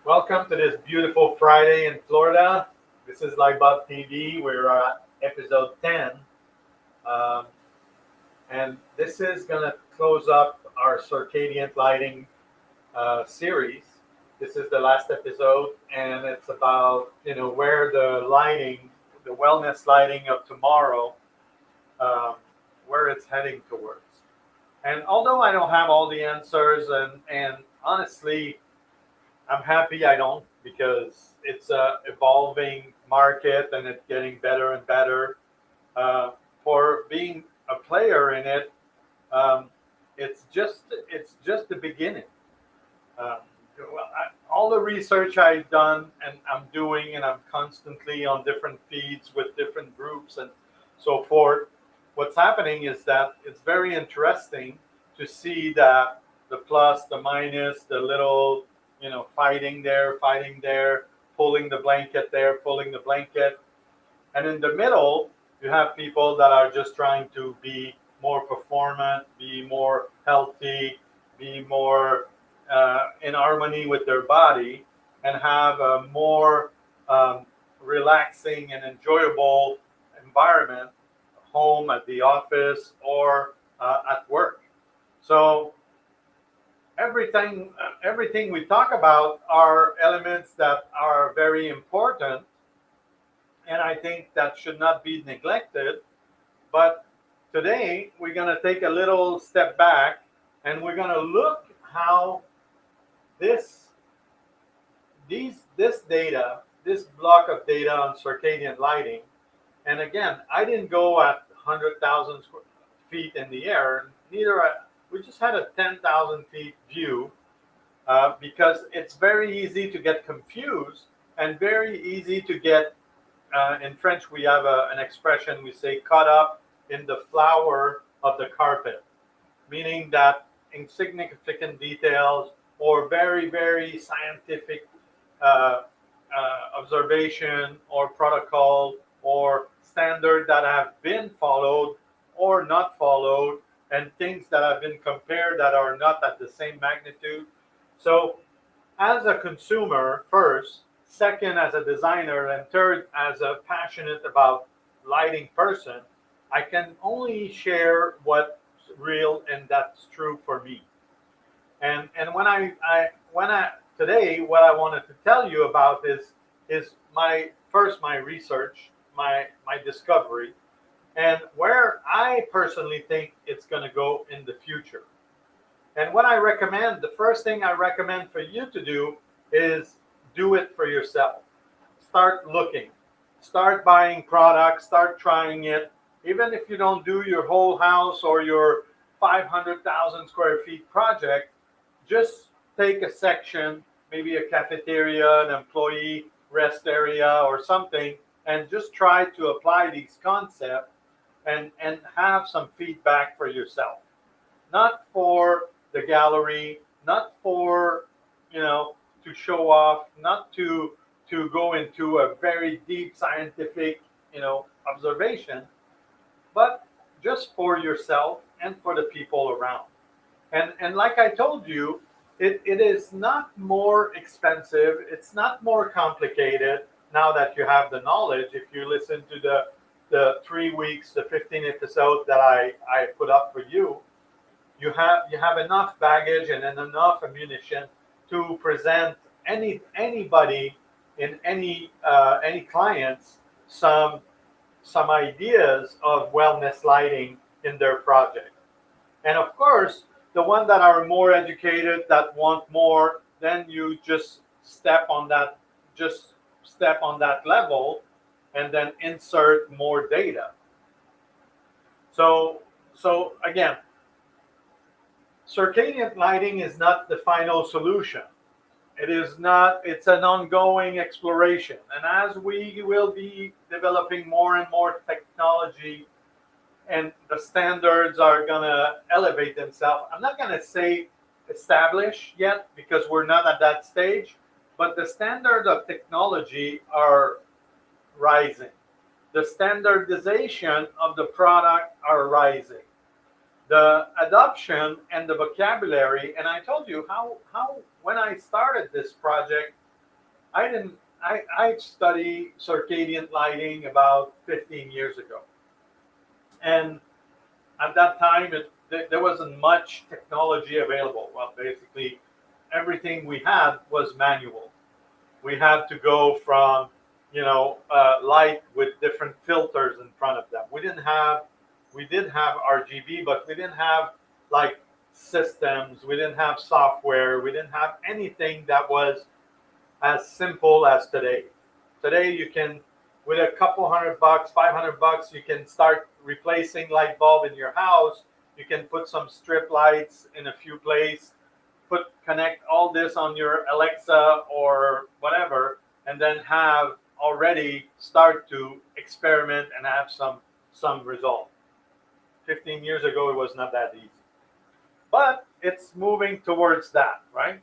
Welcome to this beautiful Friday in Florida. This is LIGHTBOB TV. We're at episode 10. Um, and this is going to close up our circadian lighting series. This is the last episode, and it's about, where the lighting, the wellness lighting of tomorrow, um, where it's heading towards. And although I don't have all the answers, and honestly, I'm happy I don't because it's a evolving market and it's getting better and better. Uh, for being a player in it, um, it's just the beginning. Um, all the research I've done and I'm doing, and I'm constantly on different feeds with different groups and so forth. What's happening is that it's very interesting to see that the plus, the minus, the little, fighting there, pulling the blanket there, pulling the blanket. And in the middle, you have people that are just trying to be more performant, be more healthy, be more in harmony with their body, and have a more relaxing and enjoyable environment, home, at the office, or at work. So everything we talk about are elements that are very important, and I think that should not be neglected. But today we're going to take a little step back, and we're going to look how this this data, this block of data on circadian lighting. And again, I didn't go at 100,000 feet in the air. We just had a 10,000 feet view, because it's very easy to get confused and very easy to get, in French, we have an expression, we say, caught up in the flower of the carpet, meaning that insignificant details or very, very scientific uh, observation or protocol or standard that have been followed or not followed, and things that have been compared that are not at the same magnitude. So, as a consumer, first, second, as a designer, and third, as a passionate about lighting person, I can only share what's real and that's true for me. And when I today, what I wanted to tell you about is my research, my discovery, and where I personally think it's going to go in the future. And what I recommend, the first thing I recommend for you to do is do it for yourself. Start looking, start buying products, start trying it. Even if you don't do your whole house or your 500,000 square feet project, just take a section, maybe a cafeteria, an employee rest area or something, and just try to apply these concepts and have some feedback for yourself. Not for the gallery, not for, to show off, not to go into a very deep scientific, observation, but just for yourself and for the people around. And like I told you, it is not more expensive. It's not more complicated now that you have the knowledge. If you listen to the 3 weeks, the 15 episodes that I put up for you, you have enough baggage and enough ammunition to present anybody in any clients some ideas of wellness lighting in their project. And of course, the ones that are more educated, that want more, then you just step on that level, and then insert more data. So again, circadian lighting is not the final solution. It is not, it's an ongoing exploration. And as we will be developing more and more technology, and the standards are going to elevate themselves. I'm not going to say establish yet because we're not at that stage, but the standard of technology are rising. The standardization of the product are rising. The adoption and the vocabulary, and I told you how when I started this project, I didn't. I studied circadian lighting about 15 years ago, and at that time, there wasn't much technology available. Well, basically, everything we had was manual. We had to go from, light with different filters in front of them. We did have RGB, but we didn't have like systems. We didn't have software. We didn't have anything that was as simple as today. Today, you can, with a couple $100, $500, you can start replacing light bulb in your house. You can put some strip lights in a few places, connect all this on your Alexa or whatever, and then have already start to experiment and have some result. 15 years ago, it was not that easy, but it's moving towards that, right?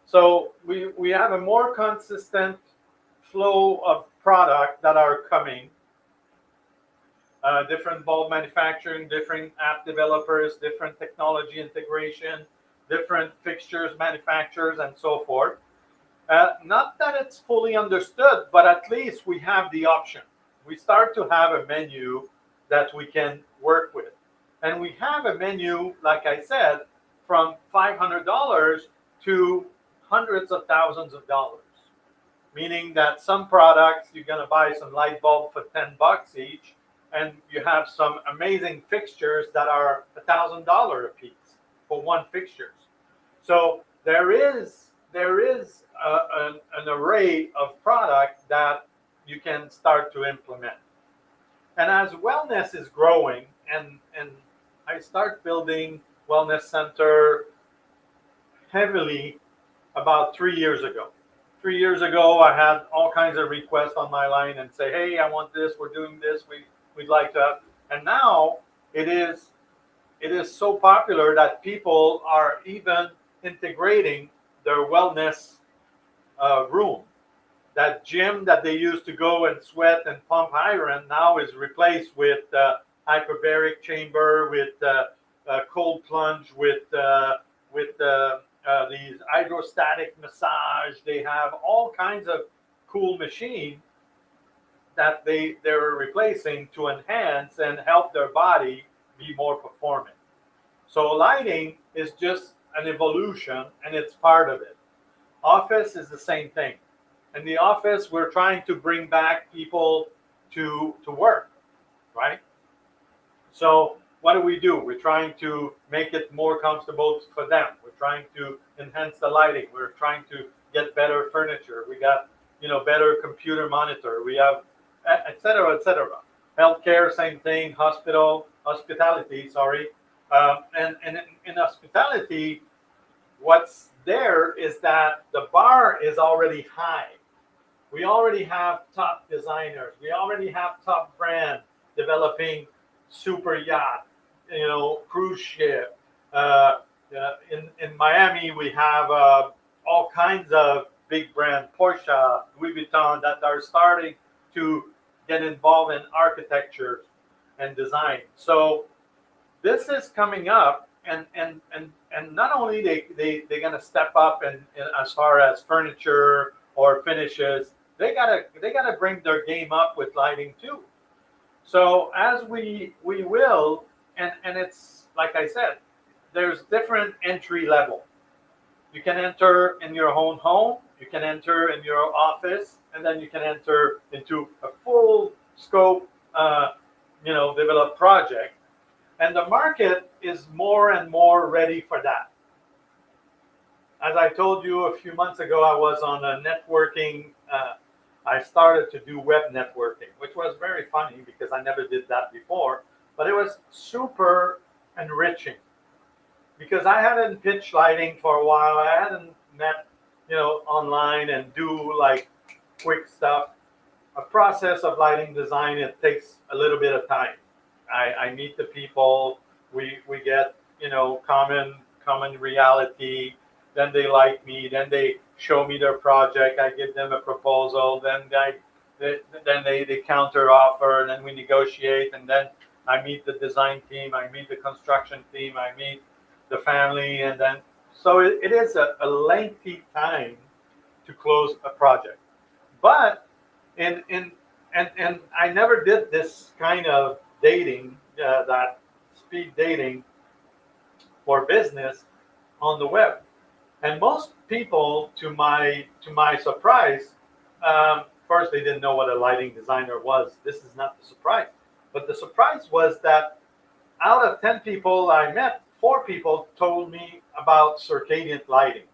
So we have a more consistent flow of product that are coming. Different bulb manufacturing, different app developers, different technology integration, different fixtures manufacturers, and so forth. Not that it's fully understood, but at least we have the option. We start to have a menu that we can work with. And we have a menu, like I said, from $500 to hundreds of thousands of dollars. Meaning that some products, you're going to buy some light bulb for $10 each, and you have some amazing fixtures that are $1,000 a piece for one fixtures. So there is an array of product that you can start to implement. And as Welness is growing, and I start building Wellness Center heavily about 3 years ago. 3 years ago, I had all kinds of requests on my line and say, hey, I want this, we're doing this, we'd like to. And now it is so popular that people are even integrating their wellness room. That gym that they used to go and sweat and pump iron now is replaced with hyperbaric chamber, with cold plunge, with these hydrostatic massage. They have all kinds of cool machines that they're replacing to enhance and help their body be more performant. So lighting is just an evolution, and it's part of it. Office is the same thing. In the office, we're trying to bring back people to work, right? So what do? We're trying to make it more comfortable for them. We're trying to enhance the lighting. We're trying to get better furniture. We got, better computer monitor. We have, et cetera, et cetera. Healthcare, same thing. Hospitality, sorry. And in hospitality, what's there is that the bar is already high. We already have top designers. We already have top brand developing super yacht, cruise ship. In Miami, we have all kinds of big brand, Porsche, Louis Vuitton, that are starting to get involved in architecture and design. So this is coming up, and not only they're gonna step up and as far as furniture or finishes, they gotta bring their game up with lighting too. So as we will, and it's like I said, there's different entry level. You can enter in your own home, you can enter in your office, and then you can enter into a full scope, developed project. And the market is more and more ready for that. As I told you a few months ago, I was on a networking. I started to do web networking, which was very funny because I never did that before. But it was super enriching because I hadn't pitched lighting for a while. I hadn't met, online and do like quick stuff. A process of lighting design, it takes a little bit of time. I meet the people. We get common reality. Then they like me. Then they show me their project. I give them a proposal. Then they counter offer. And then we negotiate. And then I meet the design team. I meet the construction team. I meet the family. And then so it is a lengthy time to close a project. But and I never did this kind of dating, that speed dating for business on the web. And most people, to my surprise, first they didn't know what a lighting designer was. This is not the surprise, but the surprise was that out of 10 people I met, 4 people told me about circadian lighting,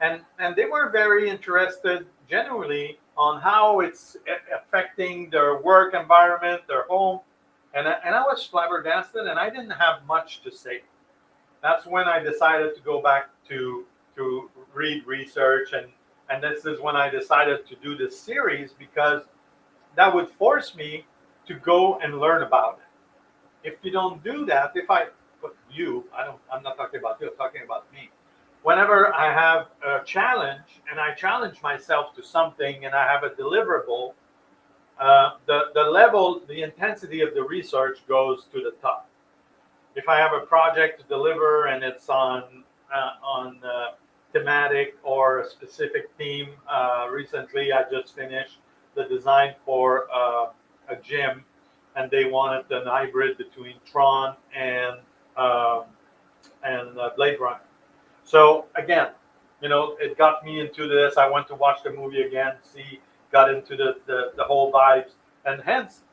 and they were very interested genuinely on how it's affecting their work environment, their home, and I was flabbergasted, and I didn't have much to say. That's when I decided to go back to read research, and this is when I decided to do this series, because that would force me to go and learn about it. If you don't do that, if I but you, I'm not talking about you, I'm talking about me. Whenever I have a challenge and I challenge myself to something and I have a deliverable, the level, the intensity of the research goes to the top. If I have a project to deliver and it's on thematic or a specific theme, recently I just finished the design for a gym, and they wanted an hybrid between Tron um, and Blade Runner. So again, it got me into this. I went to watch the movie again, see, got into the whole vibes, and hence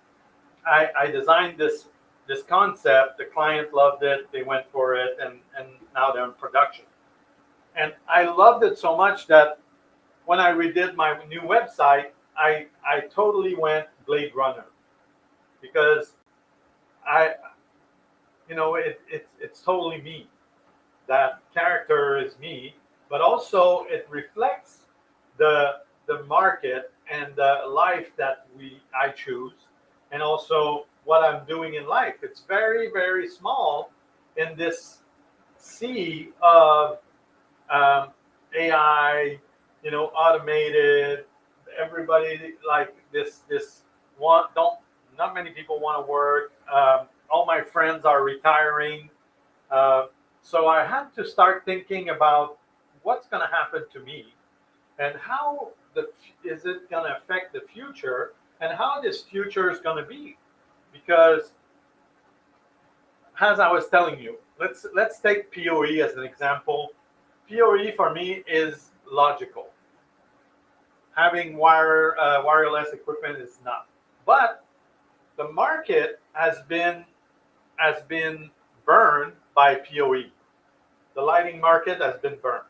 I designed this concept. The client loved it. They went for it, and now they're in production. And I loved it so much that when I redid my new website, I totally went Blade Runner, because I it's totally me. That character is me, but also it reflects the market and the life that I choose, and also what I'm doing in life. It's very, very small in this sea of AI, automated. Everybody like this want don't not many people want to work. All my friends are retiring, uh, so I had to start thinking about what's going to happen to me, and how is it going to affect the future, and how this future is going to be. Because, as I was telling you, let's take PoE as an example. PoE for me is logical. Having wireless equipment is not. But the market has been burned by PoE. The lighting market has been burned.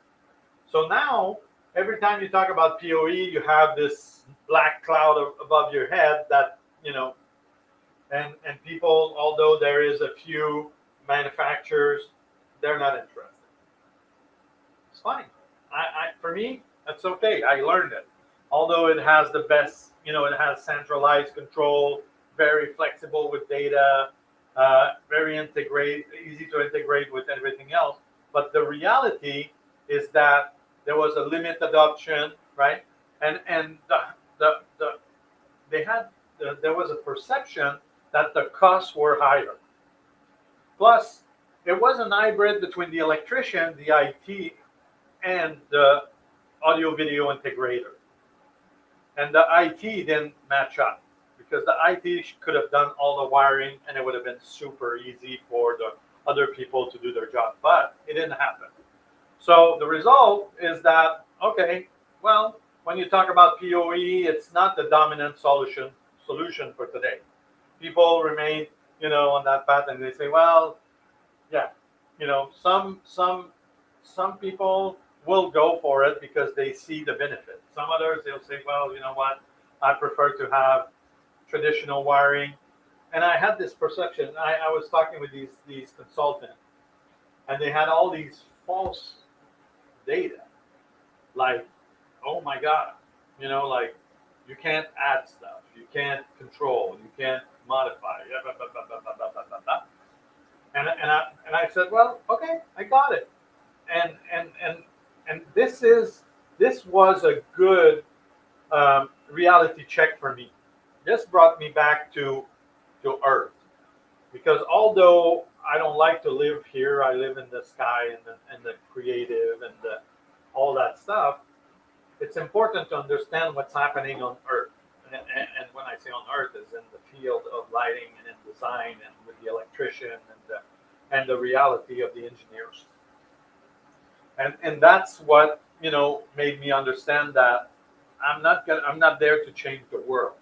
So now, every time you talk about PoE, you have this black cloud above your head that, and people, although there is a few manufacturers, they're not interested. It's fine. For me, that's okay. I learned it. Although it has the best, it has centralized control, very flexible with data, very easy to integrate with everything else. But the reality is that there was a limit adoption, right? And the they had there was a perception that the costs were higher. Plus, it was an hybrid between the electrician, the IT, and the audio video integrator. And the IT didn't match up, because the IT could have done all the wiring and it would have been super easy for the other people to do their job, but it didn't happen. So the result is that, okay, well, when you talk about PoE, it's not the dominant solution for today. People remain, on that path, and they say, well, yeah, some people will go for it because they see the benefit. Some others, they'll say, well, you know what, I prefer to have traditional wiring. And I had this perception. I was talking with these consultants, and they had all these false data, like, oh my god, like, you can't add stuff, you can't control, you can't modify, blah, blah, blah, blah, blah, blah, blah, blah. And I said, well, okay, I got it. And this was a good reality check for me. This brought me back to Earth, because although I don't like to live here, I live in the sky and the creative and all that stuff. it's important to understand what's happening on Earth. And when I say on Earth, is in the field of lighting and in design and with the electrician and the reality of the engineers. And that's what made me understand that I'm not there to change the world.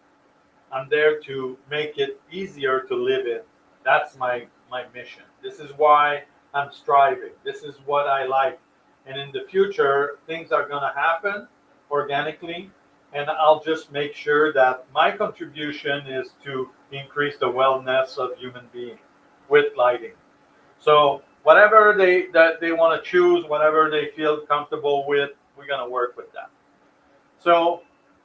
I'm there to make it easier to live in. That's my mission. This is why I'm striving. This is what I like. And in the future, things are going to happen organically. And I'll just make sure that my contribution is to increase the wellness of human beings with lighting. So whatever they want to choose, whatever they feel comfortable with, we're going to work with that. So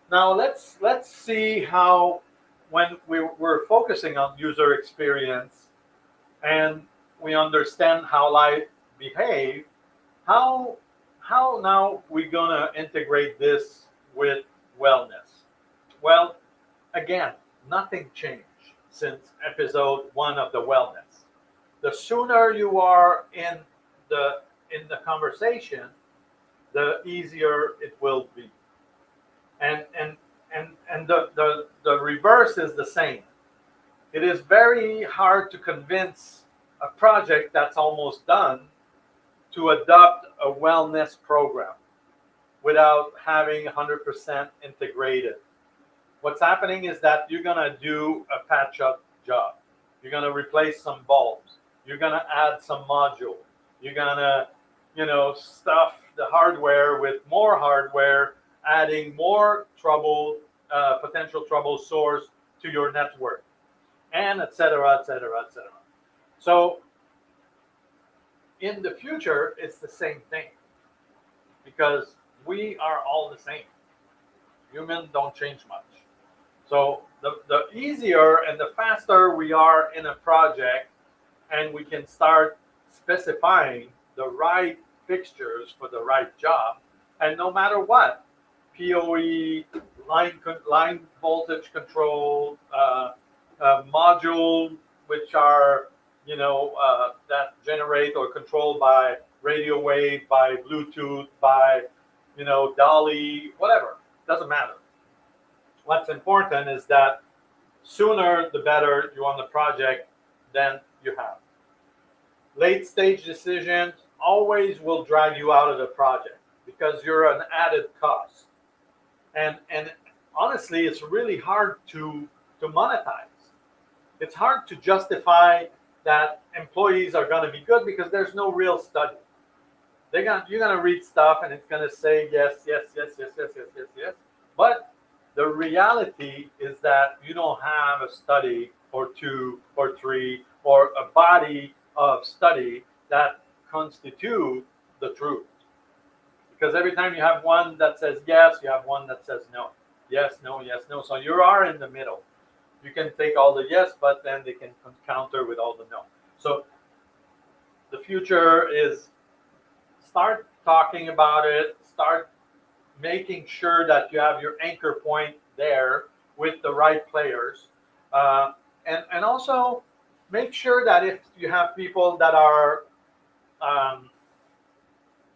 now let's see how, when we're focusing on user experience and we understand how light behave, how now we're gonna integrate this with wellness. Well, again, nothing changed since episode 1 of the wellness. The sooner you are in the conversation, the easier it will be. And the reverse is the same. It is very hard to convince a project that's almost done to adopt a wellness program without having 100% integrated. What's happening is that you're gonna do a patch-up job. You're gonna replace some bulbs. You're gonna add some module. You're gonna, stuff the hardware with more hardware, adding more potential trouble source to your network, and et cetera, et cetera, et cetera. So in the future, it's the same thing because we are all the same. Humans don't change much. So the easier and the faster we are in a project and we can start specifying the right fixtures for the right job, and no matter what, PoE, line voltage control, module, which are that generate or controlled by radio wave, by Bluetooth, by Dolly, whatever, doesn't matter. What's important is that sooner the better you on the project than you have. Late stage decisions always will drag you out of the project because you're an added cost. And honestly, it's really hard to monetize. It's hard to justify that employees are going to be good because there's no real study. You're going to read stuff and it's going to say yes, yes, yes, yes, yes, yes, yes, yes. But the reality is that you don't have a study or two or three or a body of study that constitute the truth. Because every time you have one that says yes, you have one that says no. Yes, no, yes, no. So you are in the middle. You can take all the yes, but then they can counter with all the no. So the future is start talking about it, start making sure that you have your anchor point there with the right players. And also make sure that if you have people that are,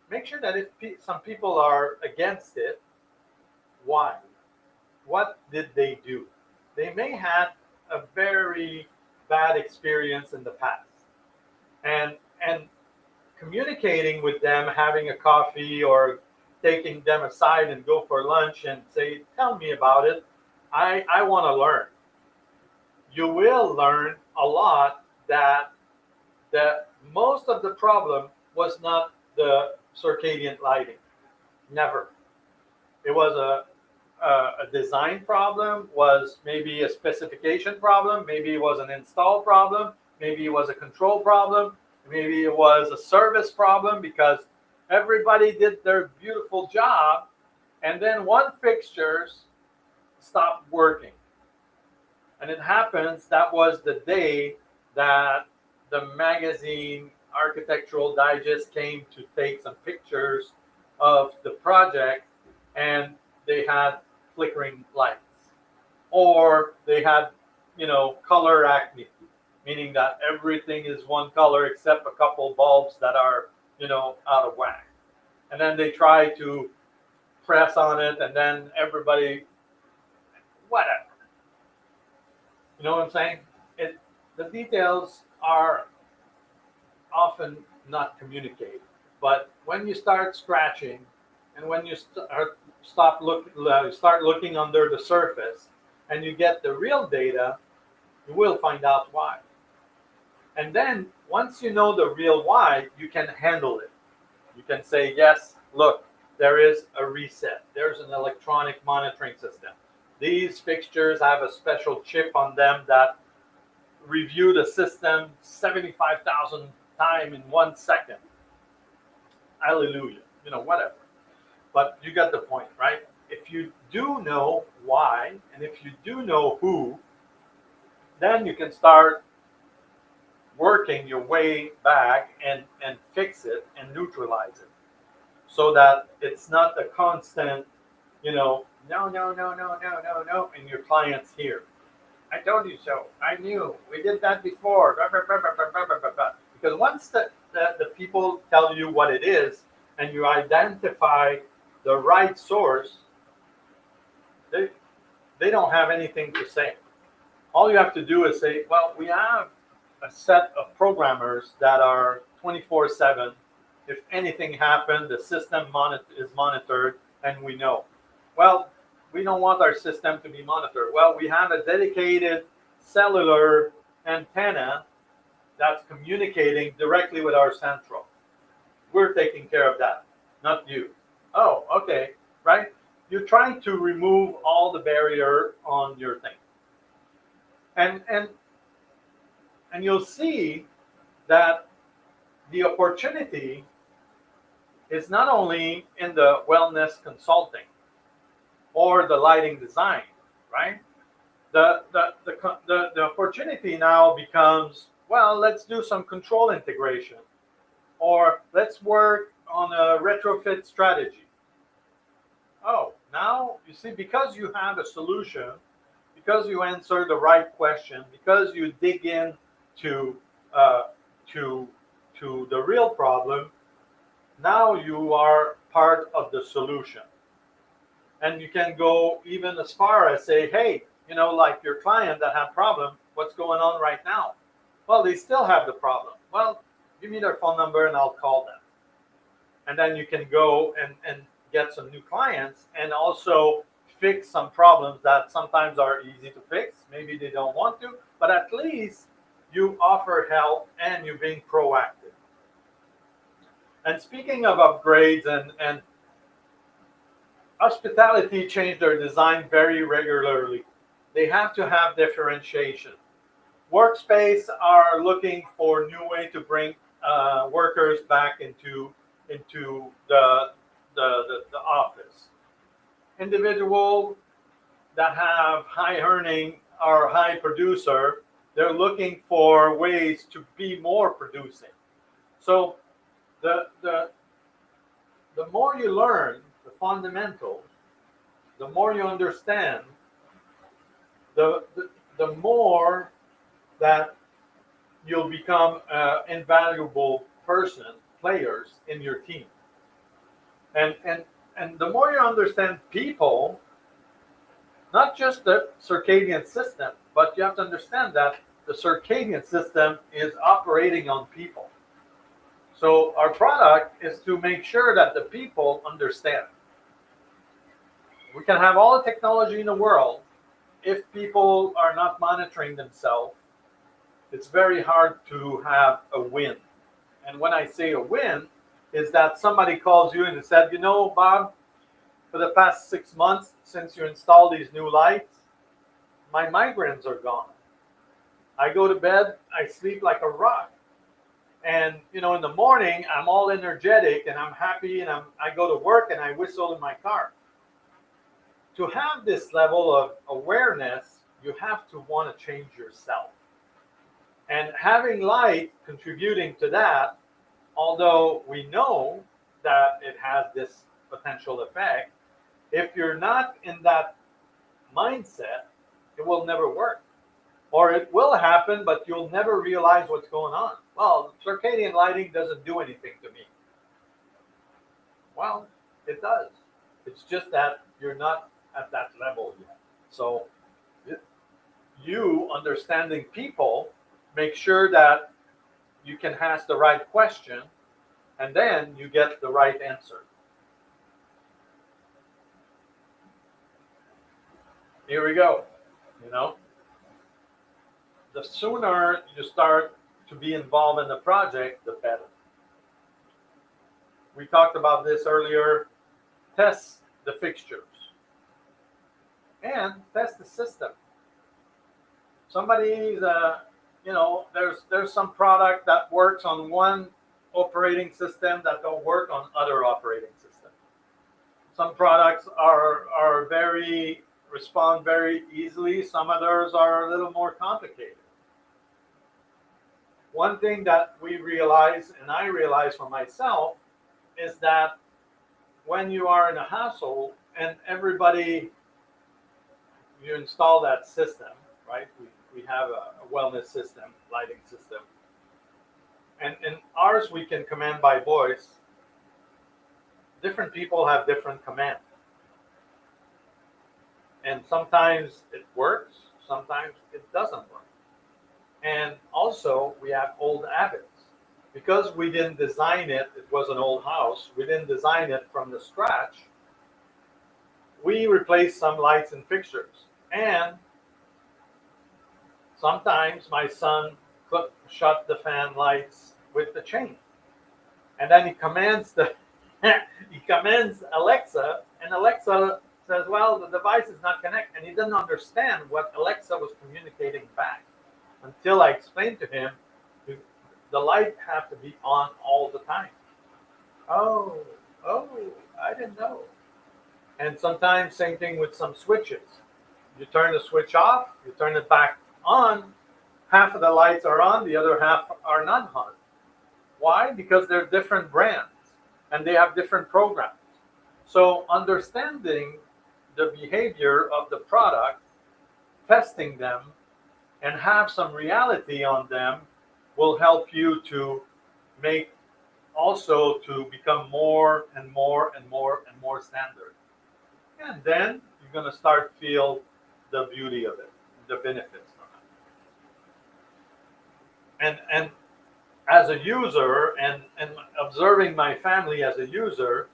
make sure that if some people are against it, why? What did they do? They may have a very bad experience in the past. And communicating with them, having a coffee or taking them aside and go for lunch and say, tell me about it. I want to learn. You will learn a lot that most of the problem was not the circadian lighting. Never. It was a design problem, was maybe a specification problem, maybe it was an install problem, maybe it was a control problem, maybe it was a service problem because everybody did their beautiful job and then one fixtures stopped working. And it happens that was the day that the magazine Architectural Digest came to take some pictures of the project and they had flickering lights, or they had, color acne, meaning that everything is one color except a couple bulbs that are, out of whack. And then they try to press on it, and then everybody, whatever. You know what I'm saying? The details are often not communicated. But when you start scratching, and when you start looking under the surface, and you get the real data, you will find out why. And then once you know the real why, you can handle it. You can say, yes, look, there is a reset. There's an electronic monitoring system. These fixtures have a special chip on them that review the system 75,000 times in 1 second. Hallelujah. Whatever. But you got the point, right? If you do know why, and if you do know who, then you can start working your way back and fix it and neutralize it, so that it's not a constant, no, and your client's here. I told you so. I knew. We did that before. Because once the people tell you what it is, and you identify the right source, they don't have anything to say. All you have to do is say, well, we have a set of programmers that are 24/7. If anything happened, the system is monitored, and we know. Well, we don't want our system to be monitored. Well, we have a dedicated cellular antenna that's communicating directly with our central. We're taking care of that, not you. Oh, okay, right? You're trying to remove all the barrier on your thing. And you'll see that the opportunity is not only in the wellness consulting or the lighting design, right? The opportunity now becomes, well, let's do some control integration, or let's work on a retrofit strategy. Oh, now you see, because you have a solution, because you answer the right question, because you dig in to the real problem, now you are part of the solution. And you can go even as far as say, hey, like your client that had problem, what's going on right now? Well, they still have the problem. Well, give me their phone number and I'll call them. And then you can go and get some new clients, and also fix some problems that sometimes are easy to fix. Maybe they don't want to, but at least you offer help and you're being proactive. And speaking of upgrades, and hospitality change their design very regularly. They have to have differentiation. Workspace are looking for new way to bring workers back into the office. Individual that have high earning or high producer, they're looking for ways to be more producing. So the more you learn the fundamentals, the more you understand, the more that you'll become invaluable players in your team. And the more you understand people, not just the circadian system, but you have to understand that the circadian system is operating on people. So our product is to make sure that the people understand. We can have all the technology in the world. If people are not monitoring themselves, it's very hard to have a win. And when I say a win, is that somebody calls you and said, Bob, for the past 6 months since you installed these new lights, my migraines are gone. I go to bed, I sleep like a rock. And, in the morning, I'm all energetic and I'm happy, and I go to work and I whistle in my car. To have this level of awareness, you have to want to change yourself. And having light contributing to that, although we know that it has this potential effect, if you're not in that mindset, it will never work. Or it will happen, but you'll never realize what's going on. Well, circadian lighting doesn't do anything to me. Well, it does. It's just that you're not at that level yet. So you understanding people, make sure that you can ask the right question, and then you get the right answer. Here we go. You know, the sooner you start to be involved in the project, the better. We talked about this earlier. Test the fixtures and test the system. Somebody's, there's some product that works on one operating system that don't work on other operating systems. Some products are very respond very easily. Some others are a little more complicated. One thing that we realize, and I realize for myself, is that when you are in a household and everybody, you install that system, right? We have a wellness system, lighting system. And in ours, we can command by voice. Different people have different commands. And sometimes it works, sometimes it doesn't work. And also, we have old habits. Because we didn't design it, it was an old house, we didn't design it from the scratch, we replaced some lights and fixtures. And sometimes my son could shut the fan lights with the chain. And then he commands Alexa, and Alexa says, well, the device is not connected. And he didn't understand what Alexa was communicating back until I explained to him the light have to be on all the time. Oh, I didn't know. And sometimes same thing with some switches. You turn the switch off, you turn it back on, half of the lights are on, the other half are not on. Why? Because they're different brands and they have different programs. So understanding the behavior of the product, testing them, and have some reality on them will help you to make also to become more and more and more and more standard. And then you're going to start feel the beauty of it, the benefits from it. And as a user and observing my family as a user,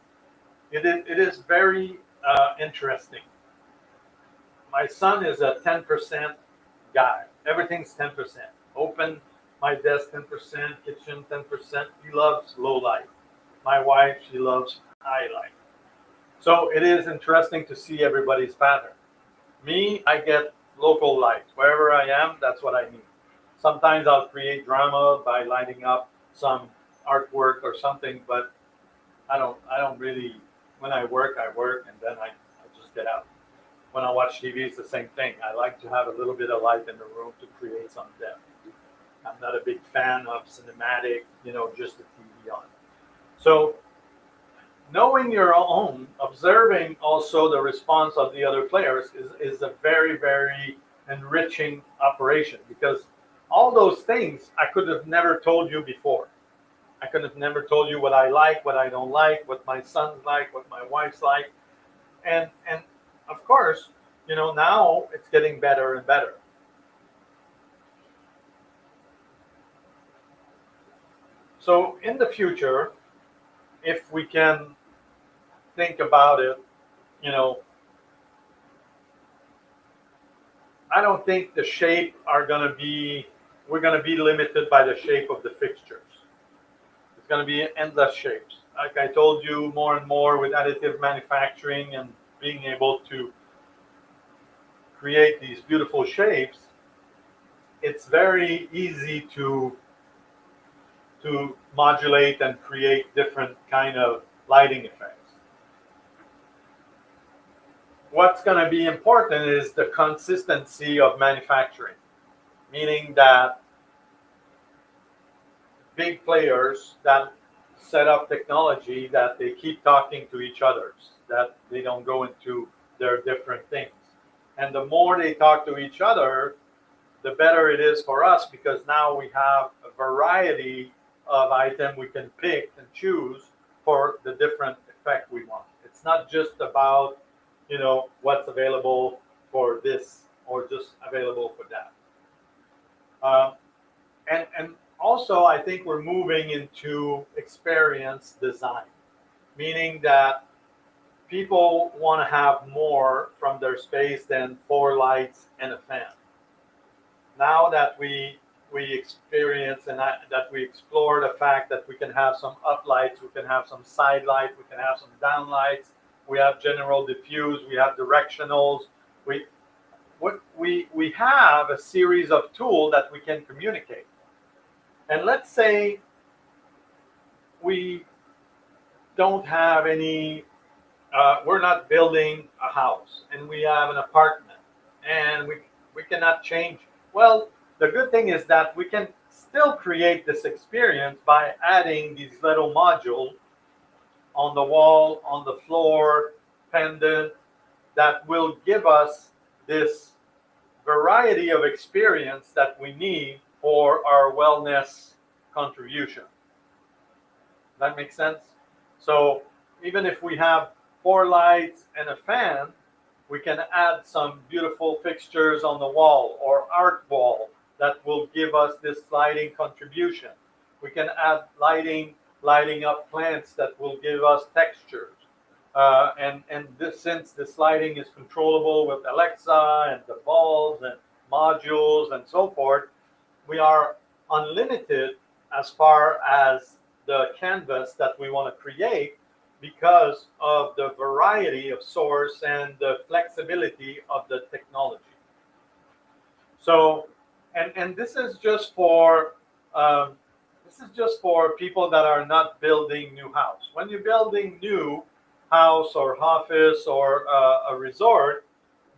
it is very interesting. My son is a 10% guy. Everything's 10%. Open my desk 10%, kitchen 10%. He loves low light. My wife, she loves high light. So it is interesting to see everybody's pattern. Me, I get local lights. Wherever I am, that's what I need. Sometimes I'll create drama by lighting up some artwork or something, but I don't really, when I work, and then I just get out. When I watch TV, it's the same thing. I like to have a little bit of light in the room to create some depth. I'm not a big fan of cinematic, just the TV on. So knowing your own, observing also the response of the other players is a very, very enriching operation, because all those things I could have never told you before. I could have never told you what I like, what I don't like, what my son's like, what my wife's like. And of course, now it's getting better and better. So in the future, if we can think about it, I don't think the shape we're going to be limited by the shape of the fixtures. It's going to be endless shapes. Like I told you, more and more with additive manufacturing and being able to create these beautiful shapes, it's very easy to modulate and create different kind of lighting effects. What's going to be important is the consistency of manufacturing, meaning that big players that set up technology, that they keep talking to each other, that they don't go into their different things. And the more they talk to each other, the better it is for us, because now we have a variety of items we can pick and choose for the different effect we want. It's not just about, what's available for this or just available for that. Um, and also, I think we're moving into experience design, meaning that people want to have more from their space than 4 lights and a fan. Now that we experience and that we explore the fact that we can have some up lights, we can have some side lights, we can have some down lights, we have general diffuse, we have directionals, we we have a series of tools that we can communicate. And let's say we don't have any, we're not building a house and we have an apartment and we cannot change. Well, the good thing is that we can still create this experience by adding these little modules on the wall, on the floor, pendant, that will give us this variety of experience that we need for our wellness contribution. That makes sense? So even if we have 4 lights and a fan, we can add some beautiful fixtures on the wall or art wall that will give us this lighting contribution. We can add lighting up plants that will give us textures. And this, since this lighting is controllable with Alexa and the bulbs and modules and so forth, we are unlimited as far as the canvas that we want to create because of the variety of source and the flexibility of the technology. So, and this is just for people that are not building new house. When you're building new house or office or a resort,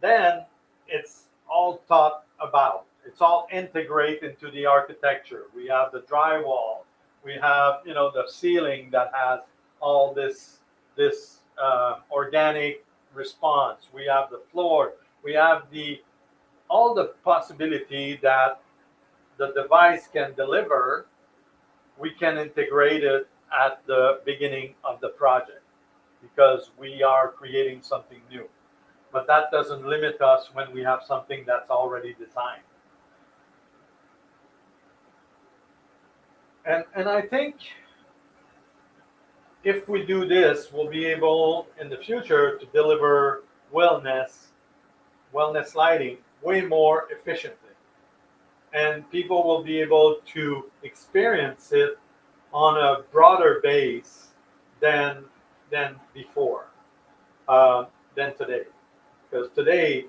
then it's all thought about. It's all integrated into the architecture. We have the drywall. We have, the ceiling that has all this organic response. We have the floor. We have all the possibility that the device can deliver. We can integrate it at the beginning of the project because we are creating something new. But that doesn't limit us when we have something that's already designed. And I think if we do this, we'll be able in the future to deliver wellness lighting way more efficiently. And people will be able to experience it on a broader base than before, than today. Because today,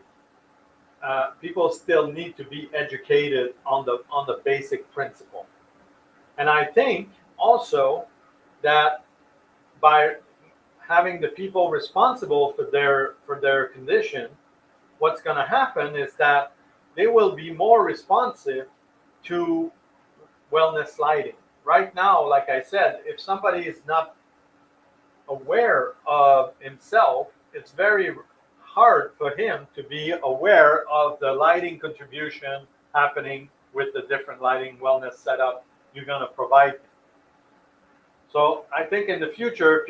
people still need to be educated on the basic principle. And I think also that by having the people responsible for their condition, what's going to happen is that they will be more responsive to wellness lighting. Right now, like I said, if somebody is not aware of himself, it's very hard for him to be aware of the lighting contribution happening with the different lighting wellness setup you're going to provide. So I think in the future,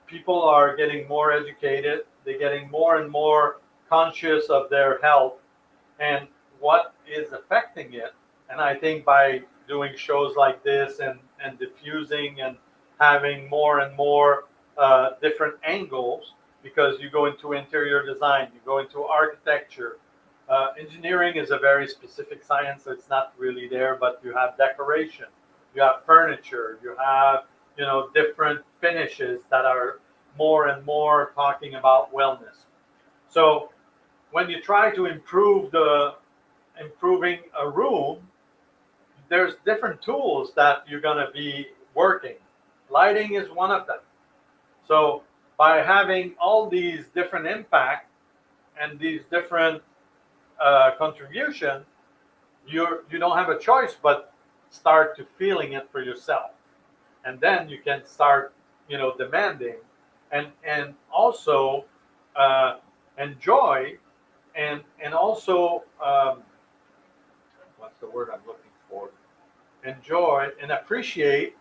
people are getting more educated. They're getting more and more conscious of their health and what is affecting it. And I think by doing shows like this and diffusing and having more and more different angles, because you go into interior design, you go into architecture. Engineering is a very specific science, so it's not really there, but you have decoration, you have furniture, you have different finishes that are more and more talking about wellness. So when you try to improving a room, there's different tools that you're going to be working. Lighting is one of them. So by having all these different impact and these different contribution, you don't have a choice but start to feeling it for yourself, and then you can start demanding and also enjoy and also what's the word I'm looking for? Enjoy and appreciate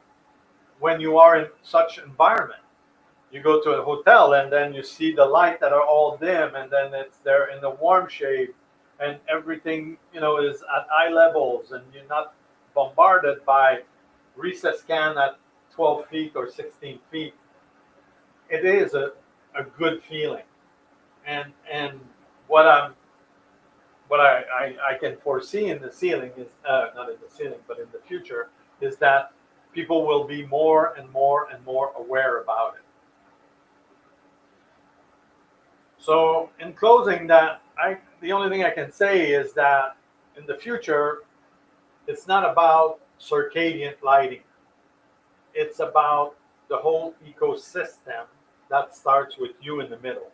when you are in such environment. You go to a hotel and then you see the light that are all dim, and then they're in the warm shade, and everything is at eye levels, and you're not bombarded by recessed scan at 12 feet or 16 feet. It is a good feeling, and what I'm what I can foresee in the ceiling is not in the ceiling, but in the future, is that people will be more and more and more aware about it. So in closing, the only thing I can say is that in the future, it's not about circadian lighting. It's about the whole ecosystem that starts with you in the middle.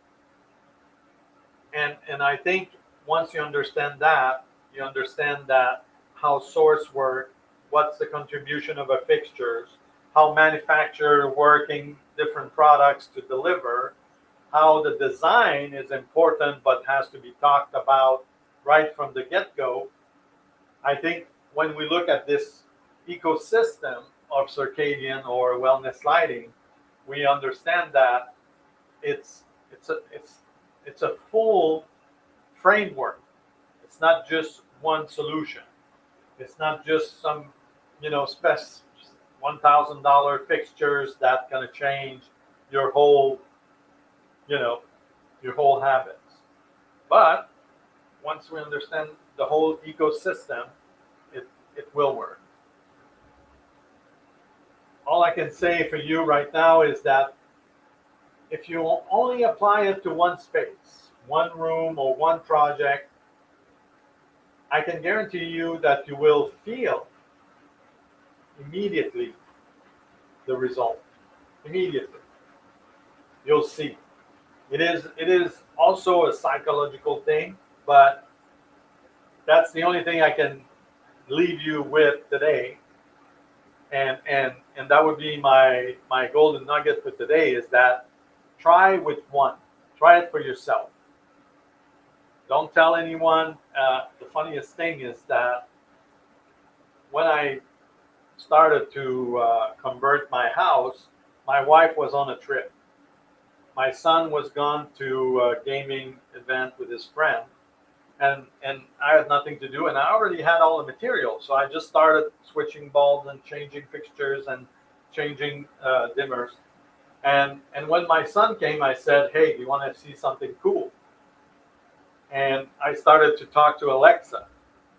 And I think once you understand that, you understand that how source work, what's the contribution of a fixtures, how manufacturer working different products to deliver, how the design is important but has to be talked about right from the get-go. I think when we look at this ecosystem of circadian or wellness lighting, we understand that it's a full framework. It's not just one solution. It's not just some spec $1,000 fixtures that's going to change your whole your whole habits. But once we understand the whole ecosystem, it will work. All I can say for you right now is that if you only apply it to one space, one room, or one project, I can guarantee you that you will feel immediately the result. Immediately. You'll see. It is also a psychological thing, but that's the only thing I can leave you with today. And that would be my golden nugget for today, is that try with one. Try it for yourself. Don't tell anyone. The funniest thing is that when I started to convert my house, my wife was on a trip. My son was gone to a gaming event with his friend, and I had nothing to do, and I already had all the material, so I just started switching bulbs and changing fixtures and changing dimmers. And when my son came, I said, "Hey, do you want to see something cool?" And I started to talk to Alexa.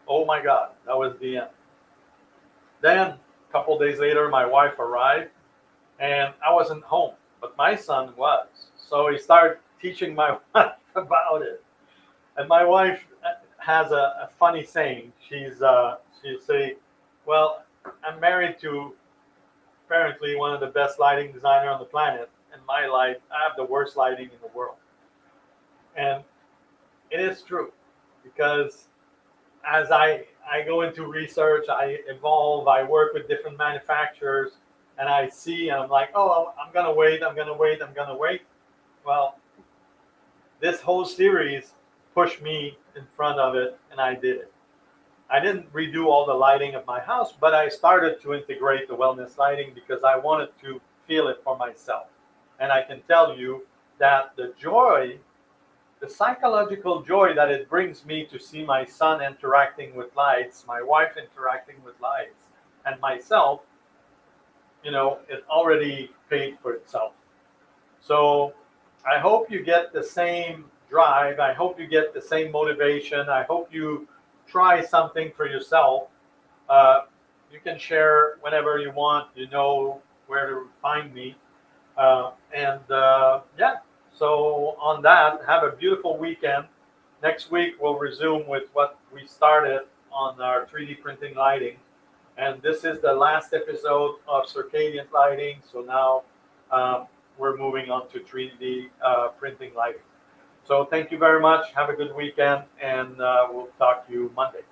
Oh my God, that was the end. Then a couple days later, my wife arrived, and I wasn't home, but my son was. So he started teaching my wife about it. And my wife has a funny saying. She'd say, "Well, I'm married to apparently one of the best lighting designer on the planet, and my light, I have the worst lighting in the world." And it is true, because as I go into research, I evolve, I work with different manufacturers, and I see, and I'm like, "Oh, I'm gonna wait, I'm gonna wait, I'm gonna wait." Well, this whole series pushed me in front of it, and I did it. I didn't redo all the lighting of my house, but I started to integrate the wellness lighting because I wanted to feel it for myself. And I can tell you that the joy, the psychological joy that it brings me to see my son interacting with lights, my wife interacting with lights, and myself, it already paid for itself. So I hope you get the same drive. I hope you get the same motivation. I hope you try something for yourself. You can share whenever you want. You know where to find me. Yeah, so on that, have a beautiful weekend. Next week, we'll resume with what we started on our 3D printing lighting. And this is the last episode of circadian lighting. So now we're moving on to 3D printing lighting. So thank you very much. Have a good weekend, and we'll talk to you Monday.